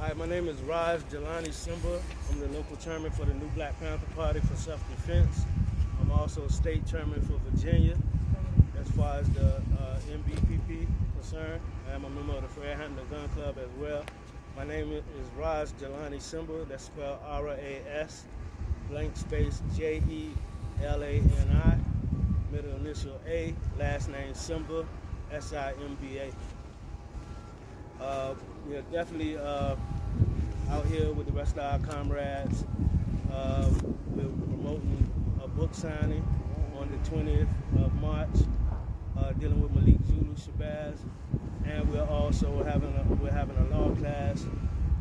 Hi, my name is Raj Jelani Simba. I'm the local chairman for the New Black Panther Party for Self-Defense. I'm also state chairman for Virginia as far as the NBPP concerned. I am a member of the Fred Hampton Gun Club as well. My name is Raj Jelani Simba. That's spelled R-A-S, blank space J-E-L-A-N-I, middle initial A, last name Simba, S-I-M-B-A. We're definitely out here with the rest of our comrades. We're promoting a book signing on the 20th of March, dealing with Malik Zulu Shabazz, and we're also having a law class,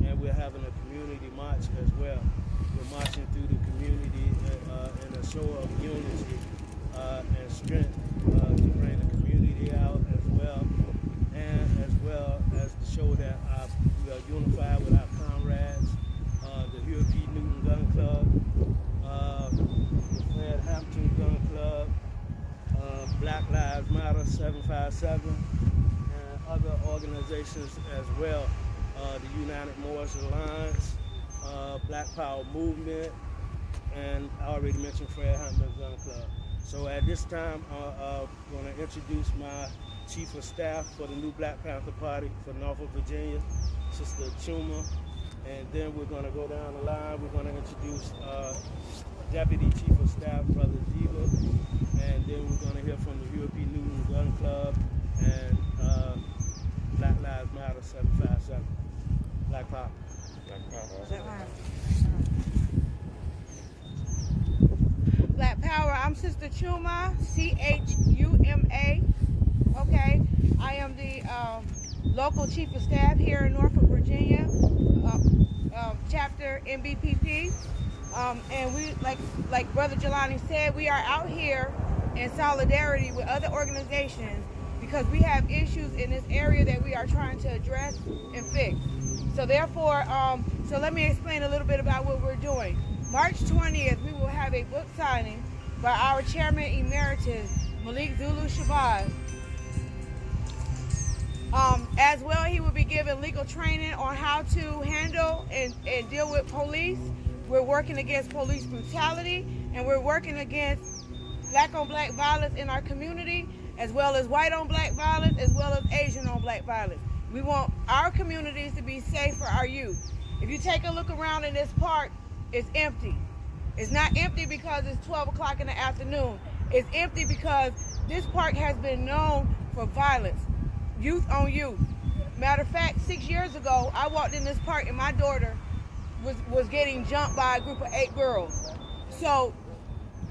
and we're having a community march as well. We're marching through the community in a show of unity and strength to bring the community out as well, and as well as to show that we are unified with our comrades, the Huey P. Newton Gun Club, the Fred Hampton Gun Club, Black Lives Matter 757, and other organizations as well, the United Moorish Alliance, Black Power Movement, and I already mentioned Fred Hampton Gun Club. So at this time, I'm going to introduce my Chief of Staff for the New Black Panther Party for Norfolk, Virginia, Sister Chuma. And then we're going to go down the line. We're going to introduce Deputy Chief of Staff, Brother Diva. And then we're going to hear from the Huey P. Newton Gun Club and Black Lives Matter 757. Black Power. Black Power. Black Power. I'm Sister Chuma, C-H-U-M-A. Okay, I am the local Chief of Staff here in Norfolk, Virginia, chapter NBPP. And we, like Brother Jelani said, we are out here in solidarity with other organizations because we have issues in this area that we are trying to address and fix. So therefore, so let me explain a little bit about what we're doing. March 20th, we will have a book signing by our Chairman Emeritus, Malik Zulu Shabazz. As well, he will be given legal training on how to handle and deal with police. We're working against police brutality, and we're working against black-on-black violence in our community, as well as white-on-black violence, as well as Asian-on-black violence. We want our communities to be safe for our youth. If you take a look around in this park, it's empty. It's not empty because it's 12 o'clock in the afternoon. It's empty because this park has been known for violence. Youth on youth. Matter of fact, 6 years ago, I walked in this park and my daughter was getting jumped by a group of 8 girls. So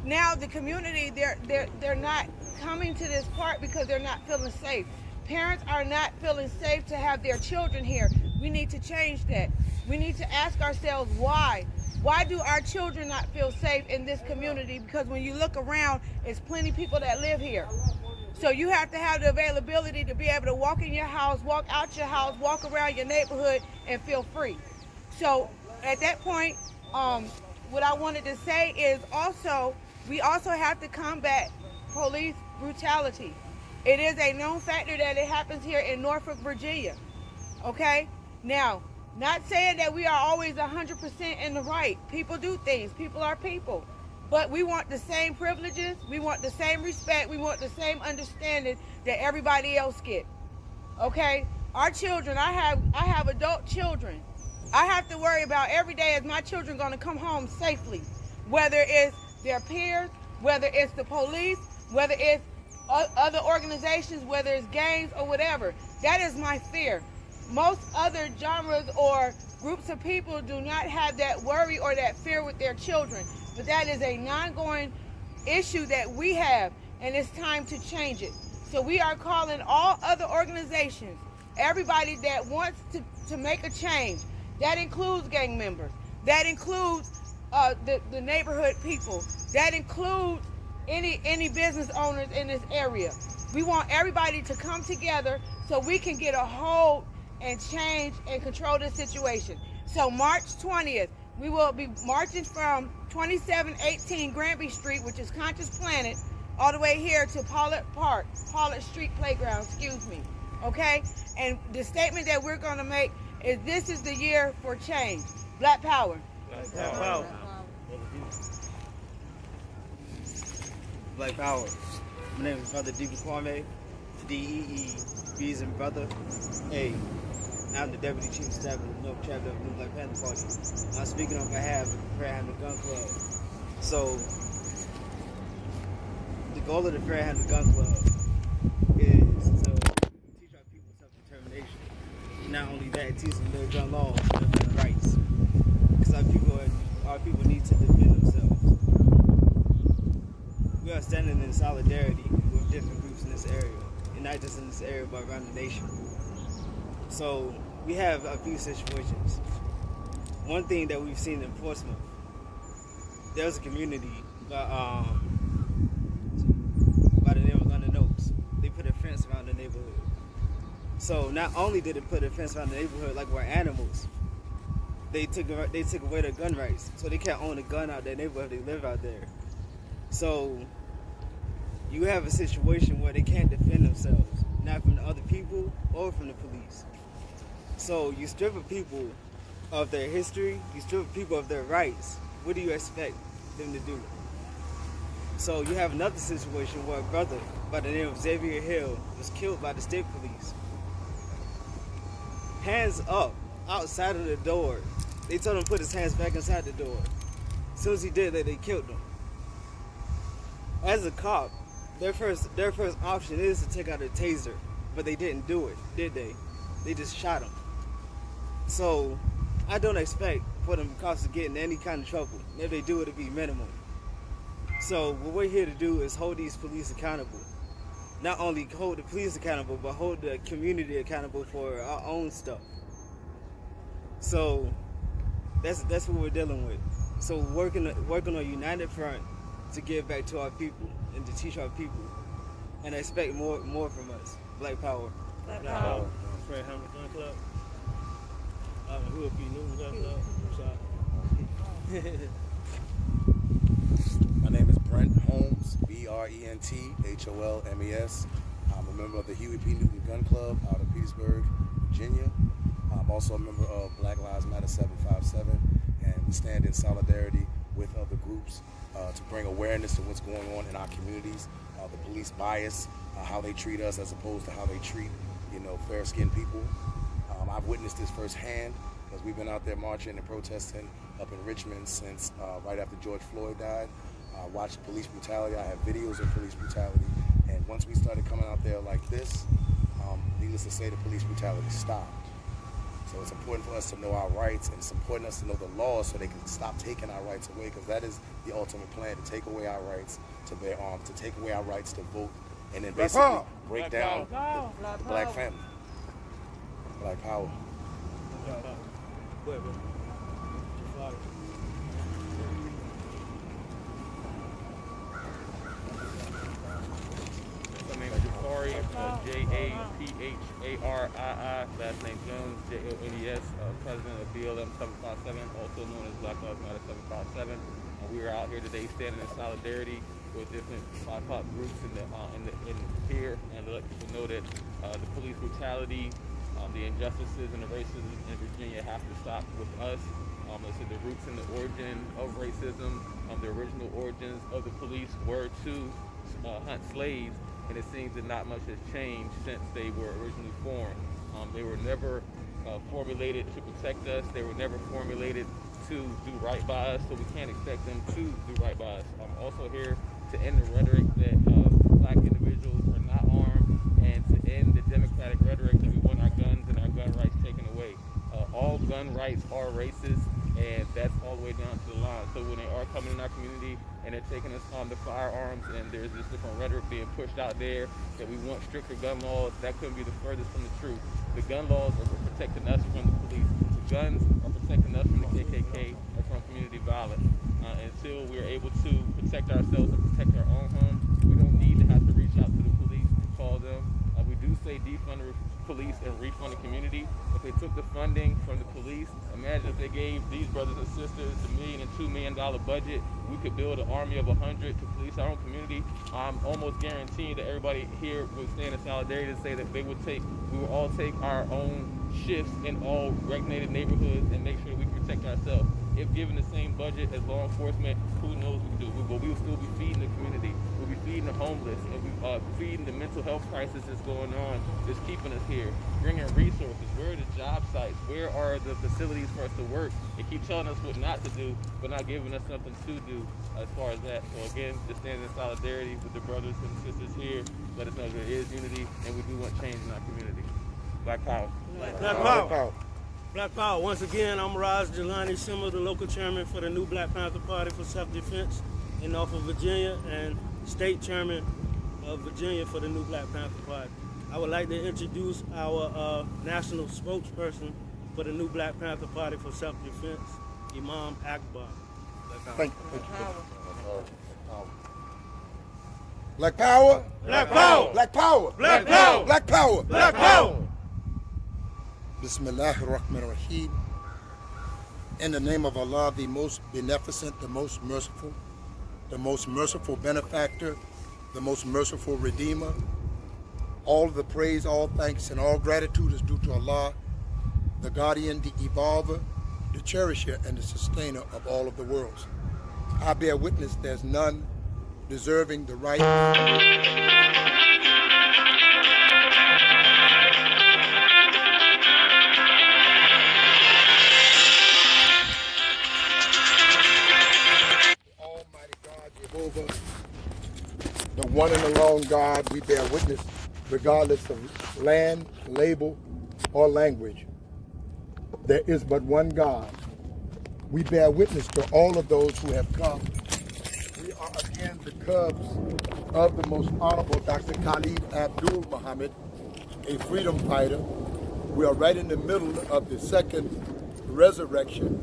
now the community, they're not coming to this park because they're not feeling safe. Parents are not feeling safe to have their children here. We need to change that. We need to ask ourselves why. Why do our children not feel safe in this community? Because when you look around, it's plenty of people that live here. So you have to have the availability to be able to walk in your house, walk out your house, walk around your neighborhood and feel free. So at that point, what I wanted to say is we also have to combat police brutality. It is a known factor that it happens here in Norfolk, Virginia. Okay? Now, not saying that we are always 100% in the right. People do things. People are people. But we want the same privileges, we want the same respect, we want the same understanding that everybody else get. Okay? Our children, I have adult children. I have to worry about every day is my children going to come home safely. Whether it's their peers, whether it's the police, whether it's other organizations, whether it's gangs or whatever. That is my fear. Most other genres or groups of people do not have that worry or that fear with their children. But that is a non-going issue that we have, and it's time to change it. So we are calling all other organizations, everybody that wants to make a change. That includes gang members. That includes the neighborhood people. That includes any business owners in this area. We want everybody to come together so we can get a hold and change and control this situation. So March 20th, we will be marching from 2718 Granby Street, which is Conscious Planet, all the way here to Pollard Street Playground, excuse me, okay? And the statement that we're gonna make is this is the year for change. Black power. Black power. Black Power. My name is Brother D.B. Kwame, D-E-E, B as in brother, A. I'm the Deputy Chief of Staff of the North Chapter of the New Black Panther Party. I'm speaking on behalf of the Fairhaven Gun Club. So, the goal of the Fairhaven Gun Club is to teach our people self-determination. Not only that, teach them their gun laws and their gun rights. Because our people need to defend themselves. We are standing in solidarity with different groups in this area, and not just in this area, but around the nation. So we have a few situations. One thing that we've seen in Portsmouth, there's a community by the name of London Oaks. They put a fence around the neighborhood. So not only did they put a fence around the neighborhood like we're animals, they took away their gun rights. So they can't own a gun out their neighborhood. They live out there. So you have a situation where they can't defend themselves, not from the other people or from the police. So you strip a people of their history, you strip people of their rights. What do you expect them to do? So you have another situation where a brother by the name of Xavier Hill was killed by the state police. Hands up, outside of the door. They told him to put his hands back inside the door. As soon as he did that, they killed him. As a cop, their first option is to take out a taser, but they didn't do it, did they? They just shot him. So I don't expect for them cops to get in any kind of trouble. If they do, it'll be minimal. So what we're here to do is hold these police accountable. Not only hold the police accountable, but hold the community accountable for our own stuff. So that's what we're dealing with. So working on a united front to give back to our people and to teach our people, and expect more from us. Black Power. Black power. Fairhaven Gun Club. Hood P. Newton Gun Club. My name is Brent Holmes, BRENTHOLMES. I'm a member of the Huey P. Newton Gun Club out of Petersburg, Virginia. I'm also a member of Black Lives Matter 757, and we stand in solidarity with other groups to bring awareness to what's going on in our communities, the police bias, how they treat us as opposed to how they treat, fair-skinned people. I've witnessed this firsthand because we've been out there marching and protesting up in Richmond since right after George Floyd died. I watched police brutality. I have videos of police brutality. And once we started coming out there like this, needless to say, the police brutality stopped. So it's important for us to know our rights, and it's important for us to know the laws so they can stop taking our rights away, because that is the ultimate plan, to take away our rights to bear arms, to take away our rights to vote, and then basically break down the black family. Black Power. Go ahead, bro. My name is Jafari, J-A-P-H-A-R-I-I, last name Jones, J-O-N-E-S, president of BLM 757, also known as Black Lives Matter 757. We are out here today standing in solidarity with different BIPOC groups in here, and to let people know that the police brutality, the injustices and the racism in Virginia have to stop with us. Listen, the roots and the origin of racism, the original origins of the police were to hunt slaves, and it seems that not much has changed since they were originally formed. They were never formulated to protect us. They were never formulated to do right by us, so we can't expect them to do right by us. I'm also here to end the rhetoric that black individuals are not armed, and to end the democratic rhetoric that we want our guns and our gun rights taken away. All gun rights are racist, and that's all the way down to the line. So when they are coming in our community and they're taking us the firearms, and there's this different rhetoric being pushed out there that we want stricter gun laws, that couldn't be the furthest from the truth. The gun laws are protecting us from the police. The guns are protecting us from the KKK and from community violence. Until we're able to protect ourselves and protect our own homes, we don't need to have to reach out to the police to call them. We do say defund the police and refund the community. If they took the funding from the police, imagine if they gave these brothers and sisters the $1 million and $2 million budget, we could build an army of 100 to police our own community. I'm almost guaranteeing that everybody here would stand in solidarity to say that we will all take our own shifts in all regulated neighborhoods and make sure we protect ourselves. If given the same budget as law enforcement, who knows what we can do? But we will still be feeding the community. We'll be feeding the homeless, and we feeding the mental health crisis that's going on, that's keeping us here. Bringing resources. Where are the job sites? Where are the facilities for us to work? They keep telling us what not to do, but not giving us something to do as far as that. So again, just stand in solidarity with the brothers and sisters here. Let us know there is unity, and we do want change in our community. Black Power. Black Power. Black Power. Once again, I'm Raj Jelani Simmer, the local chairman for the new Black Panther Party for Self-Defense in Norfolk, Virginia, and state chairman of Virginia for the new Black Panther Party. I would like to introduce our national spokesperson for the new Black Panther Party for Self-Defense, Imam Akbar. Thank you. Black Power. Black Power. Black Power. Black Power. Black Power. Black Power. Bismillahir Rahmanir Rahim. In the name of Allah, the most beneficent, the most merciful benefactor, the most merciful redeemer. All of the praise, all thanks, and all gratitude is due to Allah, the guardian, the evolver, the cherisher, and the sustainer of all of the worlds. I bear witness there's none deserving the right Almighty God, Jehovah, the one and alone God, we bear witness regardless of land, label, or language. There is but one God. We bear witness to all of those who have come. We are again the cubs of the most honorable Dr. Khalid Abdul Muhammad, a freedom fighter. We are right in the middle of the second resurrection,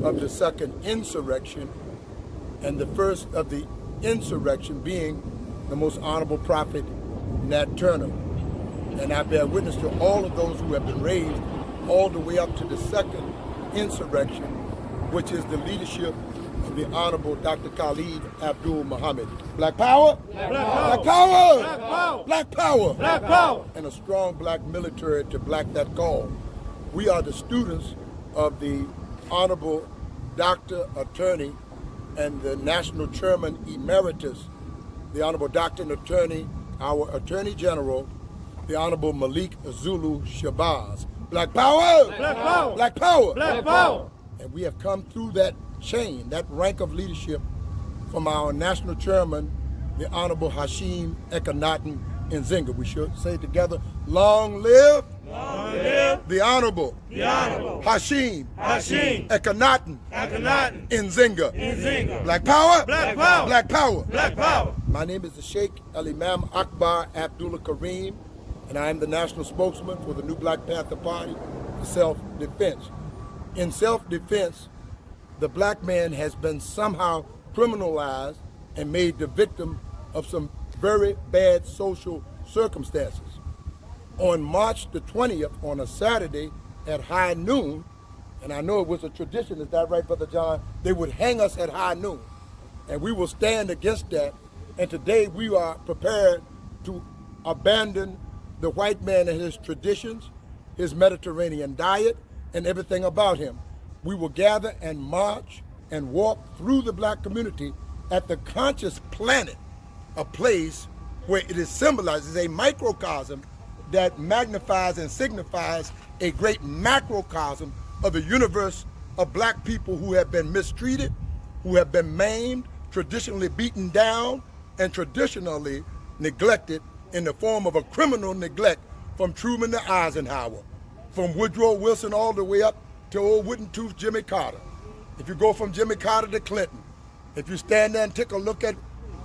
of the second insurrection, and the first of the insurrection being the most honorable prophet, Nat Turner. And I bear witness to all of those who have been raised all the way up to the second insurrection, which is the leadership of the Honorable Dr. Khalid Abdul Muhammad. Black Power? Black Power! Black Power! Black Power. Black Power! Black Power. And a strong black military to black that call. We are the students of the Honorable Dr. Attorney and the National Chairman Emeritus, the Honorable Dr. and Attorney, our Attorney General, the Honorable Malik Zulu Shabazz. Black Power! Black Power. Black Power! Black Power. And we have come through that chain, that rank of leadership from our National Chairman, the Honorable Hashim Ekhenaten Nzinga. We should say together, long live, the Honorable, Hashim Ekhenaten Nzinga. Black Power! Black Power. Black Power! Black Power. My name is the Sheikh Al-Imam Akbar Abdullah Kareem, and I am the national spokesman for the new Black Panther Party for self-defense. In self-defense, the black man has been somehow criminalized and made the victim of some very bad social circumstances. On March the 20th, on a Saturday at high noon, and I know it was a tradition, is that right, Brother John? They would hang us at high noon, and we will stand against that. And today we are prepared to abandon the white man and his traditions, his Mediterranean diet, and everything about him. We will gather and march and walk through the black community at the conscious planet, a place where it is symbolized as a microcosm that magnifies and signifies a great macrocosm of the universe of black people who have been mistreated, who have been maimed, traditionally beaten down, and traditionally neglected in the form of a criminal neglect from Truman to Eisenhower, from Woodrow Wilson all the way up to old wooden tooth Jimmy Carter. If you go from Jimmy Carter to Clinton, if you stand there and take a look at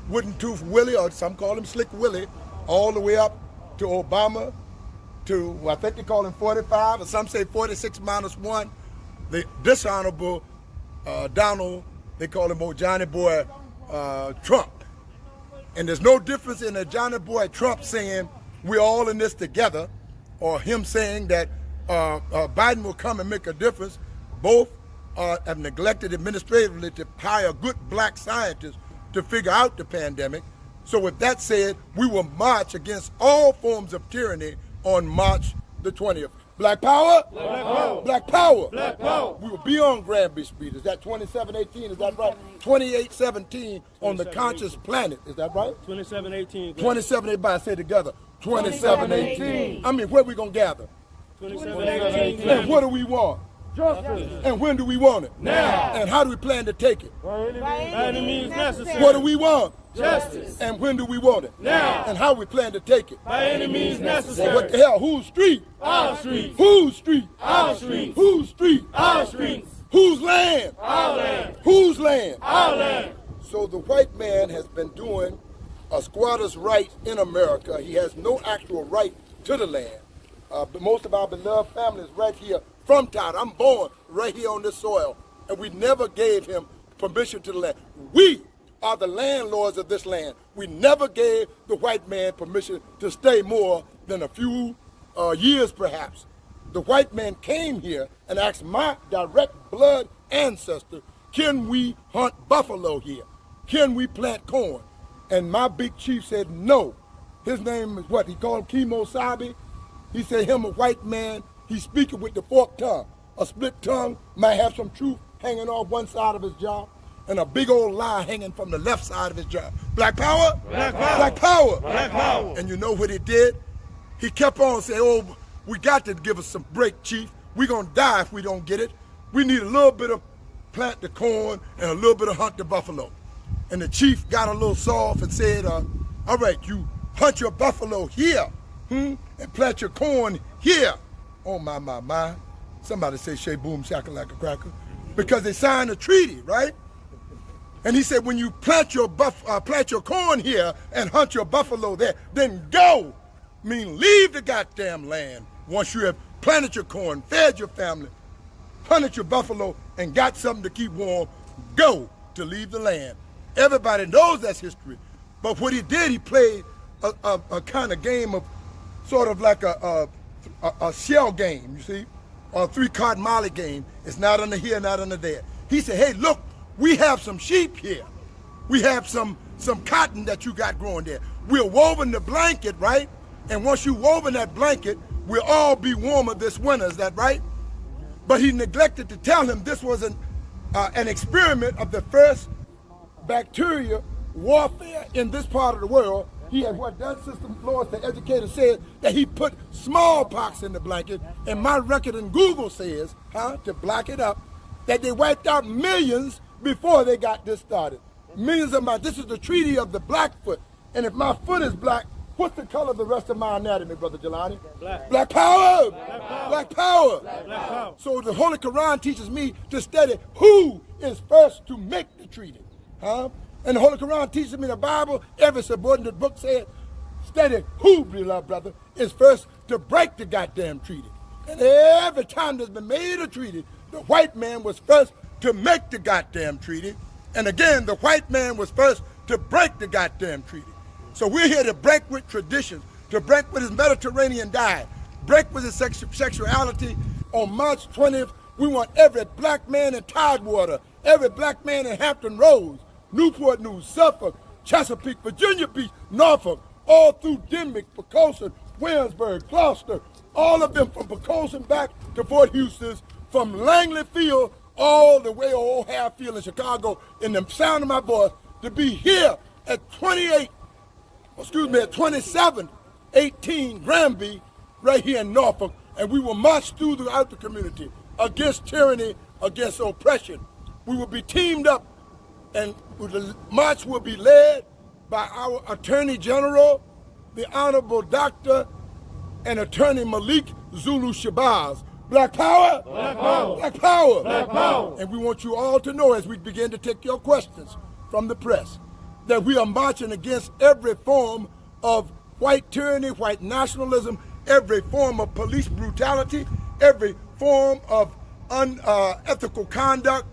wooden tooth Willie, or some call him Slick Willie, all the way up to Obama, to, well, I think they call him 45, or some say 46 minus 1, the dishonorable Donald, they call him old Johnny Boy Trump. And there's no difference in a Johnny Boy Trump saying we're all in this together, or him saying that Biden will come and make a difference. Both have neglected administratively to hire good black scientists to figure out the pandemic. So with that said, we will march against all forms of tyranny on March the 20th. Black power? Black power. Black power. Black power. We will be on Granby Street. Is that 2718? Is that right? 2817 on the conscious planet. Is that right? 2718. 27, everybody say together. 2718. I mean, where we going to gather? 2718. And what do we want? Justice. And when do we want it? Now. And how do we plan to take it? By any means necessary. What do we want? Justice. And when do we want it? Now. And how we plan to take it? By any means Well, necessary. what the hell? Whose street? Our streets. Whose street? Our streets. Whose street? Our streets. Whose land? Our land. Whose land? Our land. So the white man has been doing a squatter's right in America. He has no actual right to the land. But most of our beloved families right here from Todd. I'm born right here on this soil, and we never gave him permission to the land. We are the landlords of this land. We never gave the white man permission to stay more than a few years, perhaps. The white man came here and asked my direct blood ancestor, can we hunt buffalo here? Can we plant corn? And my big chief said no. His name is what? He called Kemo Sabe. He said him a white man, he's speaking with the forked tongue. A split tongue might have some truth hanging off one side of his jaw and a big old lie hanging from the left side of his jaw. Black power? Black power. Black power. Black power. And you know what he did? He kept on saying, oh, we got to give us some break, chief. We're going to die if we don't get it. We need a little bit of plant the corn and a little bit of hunt the buffalo. And the chief got a little soft and said, all right, you hunt your buffalo here, and plant your corn here. Oh, my. Somebody say, shay, boom, shaka, like a cracker. Because they signed a treaty, right? And he said, when you plant your corn here and hunt your buffalo there, then go. Mean leave the goddamn land. Once you have planted your corn, fed your family, hunted your buffalo, and got something to keep warm, go to leave the land. Everybody knows that's history. But what he did, he played a kind of game of sort of like a shell game, you see, or a three-card molly game. It's not under here, not under there. He said, hey, look, we have some sheep here. We have some cotton that you got growing there. We're woven the blanket, right? And once you woven that blanket, we'll all be warmer this winter, is that right? But he neglected to tell him this was an experiment of the first bacteria warfare in this part of the world. He had what that system, Lord, the educator said, that he put smallpox in the blanket, and my record in Google says, to block it up, that they wiped out millions before they got this started. Millions of my, this is the treaty of the Blackfoot, and if my foot is black, what's the color of the rest of my anatomy, Brother Jelani? Black. Black power! Black power. Black power! Black power. So the Holy Quran teaches me to study who is first to make the treaty. And the Holy Quran teaches me the Bible, every subordinate book said, study who, beloved brother, is first to break the goddamn treaty. And every time there's been made a treaty, the white man was first to make the goddamn treaty. And again, the white man was first to break the goddamn treaty. So we're here to break with traditions, to break with his Mediterranean diet, break with his sexuality. On March 20th, we want every black man in Tidewater, every black man in Hampton Roads, Newport News, Suffolk, Chesapeake, Virginia Beach, Norfolk, all through Denbighshire, Poquoson, Williamsburg, Gloucester, all of them from Poquoson back to Fort Eustis, from Langley Field all the way to O'Hare Field in Chicago, in the sound of my voice, to be here at 2718 Granby, right here in Norfolk, and we will march throughout the community against tyranny, against oppression. We will be teamed up, and the march will be led by our Attorney General, the Honorable Dr. and Attorney Malik Zulu Shabazz. Black power? Black power. Black power. Black power. And we want you all to know, as we begin to take your questions from the press, that we are marching against every form of white tyranny, white nationalism, every form of police brutality, every form of unethical conduct,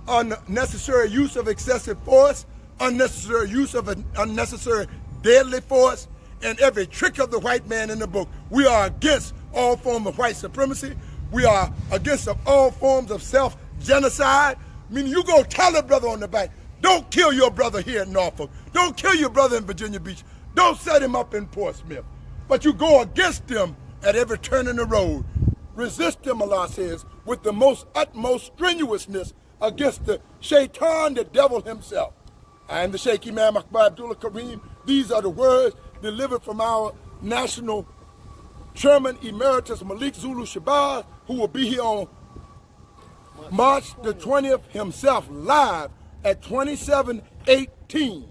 unnecessary use of excessive force, unnecessary use of unnecessary deadly force, and every trick of the white man in the book. We are against all forms of white supremacy. We are against all forms of self-genocide. Meaning you go tell a brother on the back, don't kill your brother here in Norfolk. Don't kill your brother in Virginia Beach. Don't set him up in Portsmouth. But you go against them at every turn in the road. resist them, Allah says, with the most utmost strenuousness against the shaitan, the devil himself. I am the Sheikh Imam Akbar Abdullah Kareem. These are the words delivered from our national Chairman Emeritus Malik Zulu Shabazz, who will be here on March the 20th himself, live at 2718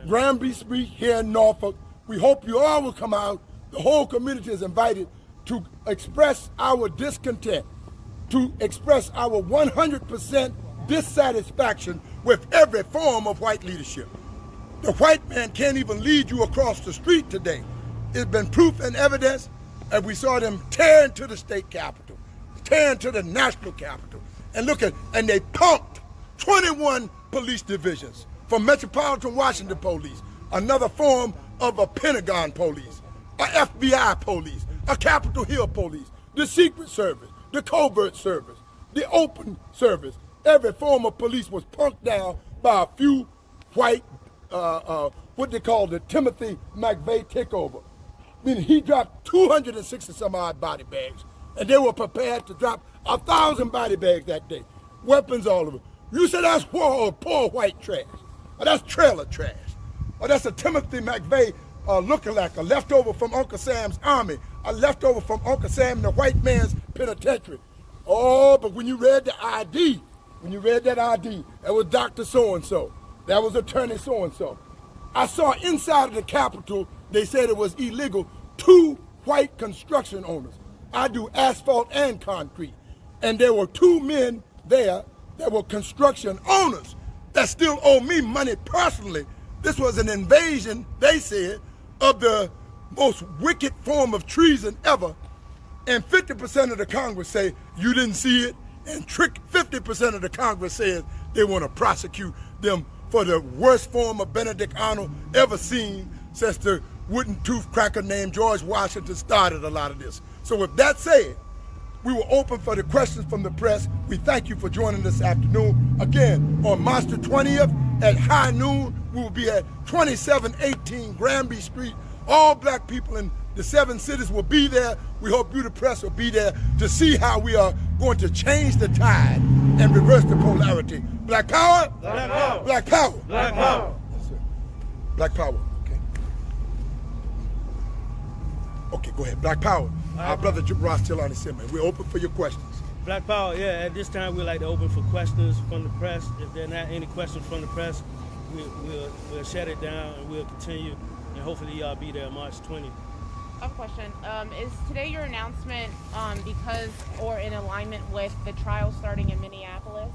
Granby Street here in Norfolk. We hope you all will come out. The whole community is invited to express our discontent, to express our 100% dissatisfaction with every form of white leadership. The white man can't even lead you across the street today. It's been proof and evidence, and we saw them tear into the state capitol, tear into the national capitol, and and they pumped 21 police divisions, from Metropolitan Washington Police, another form of a Pentagon police, a FBI police, a Capitol Hill police, the Secret Service, the Covert Service, the Open Service. Every form of police was punked down by a few white, what they call the Timothy McVeigh takeover. Meaning he dropped 260 some odd body bags, and they were prepared to drop 1,000 body bags that day. Weapons all over. You say that's poor white trash, or that's trailer trash, or that's a Timothy McVeigh lookalike, a leftover from Uncle Sam's army, a leftover from Uncle Sam in the white man's penitentiary. Oh, but when you read the ID, that was Dr. So-and-so, that was Attorney so-and-so. I saw inside of the Capitol, they said it was illegal, 2 white construction owners. I do asphalt and concrete. And there were 2 men there that were construction owners that still owe me money personally. This was an invasion, they said, of the most wicked form of treason ever. And 50% of the Congress say you didn't see it, and 50% of the Congress says they want to prosecute them for the worst form of Benedict Arnold ever seen since the wooden tooth cracker named George Washington started a lot of this. So with that said, we will open for the questions from the press. We thank you for joining this afternoon. Again, on March the 20th at high noon, we will be at 2718 Granby Street. All black people in the 7 cities will be there. We hope you, the press, will be there to see how we are going to change the tide and reverse the polarity. Black power? Black power. Black power. Black power. Yes, sir. Black power. Okay. Okay, go ahead. Black power. Our brother Ross Tilani Simon. We're open for your questions. Black Power, yeah, at this time we'd like to open for questions from the press. If there are not any questions from the press, we'll shut it down and we'll continue. And hopefully y'all be there March 20th. I have a question. Is today your announcement because or in alignment with the trial starting in Minneapolis?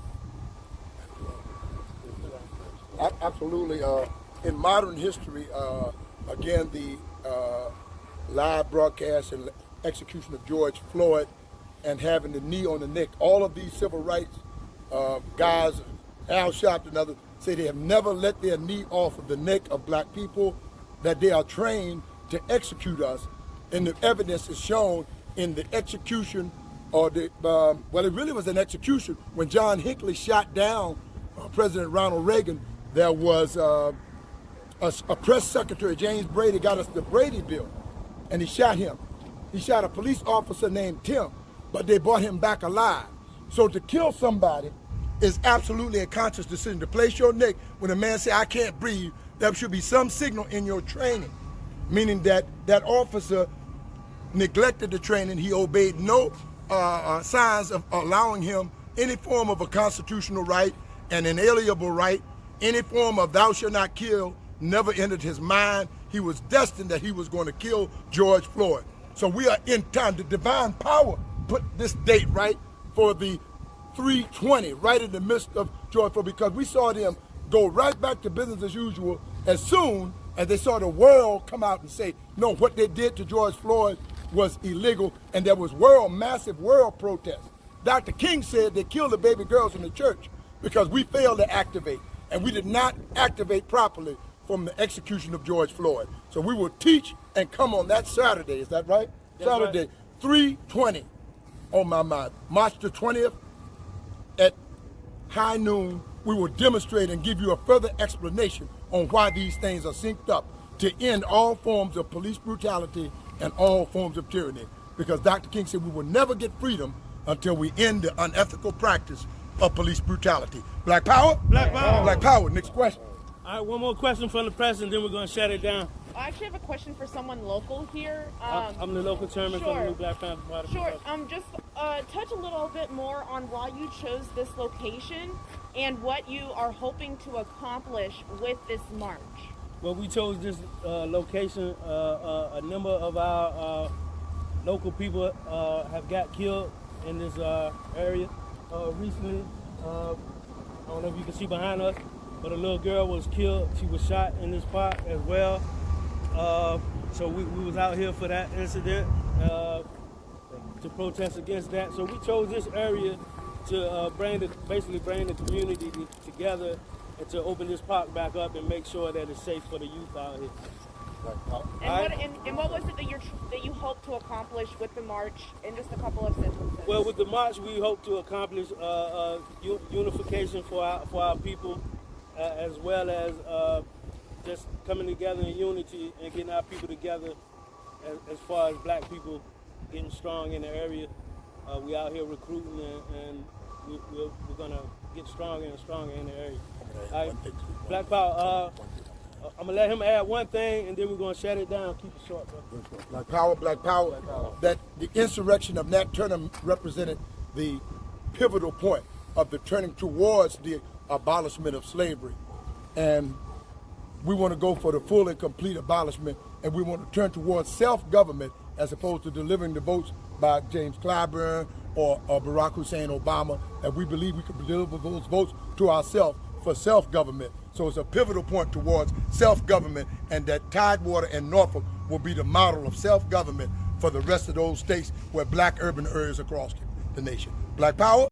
Absolutely. In modern history, again, the live broadcast and execution of George Floyd and having the knee on the neck, all of these civil rights guys, Al Sharpton and others, say they have never let their knee off of the neck of black people, that they are trained to execute us. And the evidence is shown in the execution, or the, well, it really was an execution. When John Hinckley shot down President Ronald Reagan, there was a press secretary, James Brady, got us the Brady Bill, and he shot him. He shot a police officer named Tim, but they brought him back alive. So to kill somebody is absolutely a conscious decision. To place your neck when a man says, I can't breathe, there should be some signal in your training, meaning that that officer neglected the training. He obeyed no signs of allowing him any form of a constitutional right, an inalienable right, any form of thou shalt not kill never entered his mind. He was destined that he was going to kill George Floyd. So we are in time. The divine power put this date right for the 3/20, right in the midst of George Floyd, because we saw them go right back to business as usual as soon as they saw the world come out and say, no, what they did to George Floyd was illegal, and there was massive world protest. Dr. King said they killed the baby girls in the church because we failed to activate, and we did not activate properly from the execution of George Floyd. So we will teach and come on that Saturday, is that right? That's Saturday, right. 3/20 on my mind. March the 20th at high noon, we will demonstrate and give you a further explanation on why these things are synced up to end all forms of police brutality and all forms of tyranny. because Dr. King said we will never get freedom until we end the unethical practice of police brutality. Black power? Black power. Black power. Next question. All right, one more question from the press, and then we're going to shut it down. I actually have a question for someone local here. I'm the local chairman from the sure. New Black Panther Party. Sure. Just touch a little bit more on why you chose this location and what you are hoping to accomplish with this march. Well, we chose this location. A number of our local people have got killed in this area recently. I don't know if you can see behind us, but a little girl was killed. She was shot in this park as well. So we was out here for that incident to protest against that. So we chose this area to basically bring the community together and to open this park back up and make sure that it's safe for the youth out here. And what was it that you hope to accomplish with the march in just a couple of sentences? Well, with the march, we hope to accomplish unification for our people, as well as just coming together in unity and getting our people together as far as black people getting strong in the area. We out here recruiting and we're going to get stronger and stronger in the area. All right. Black Power, I'm going to let him add one thing and then we're going to shut it down. Keep it short, bro. Black power, black power. Black power. That the insurrection of Nat Turner represented the pivotal point of the turning towards the abolishment of slavery. And we want to go for the full and complete abolishment, and we want to turn towards self-government as opposed to delivering the votes by James Clyburn or Barack Hussein Obama, that we believe we can deliver those votes to ourselves for self-government. So it's a pivotal point towards self-government, and that Tidewater and Norfolk will be the model of self-government for the rest of those states where black urban areas across the nation. Black power.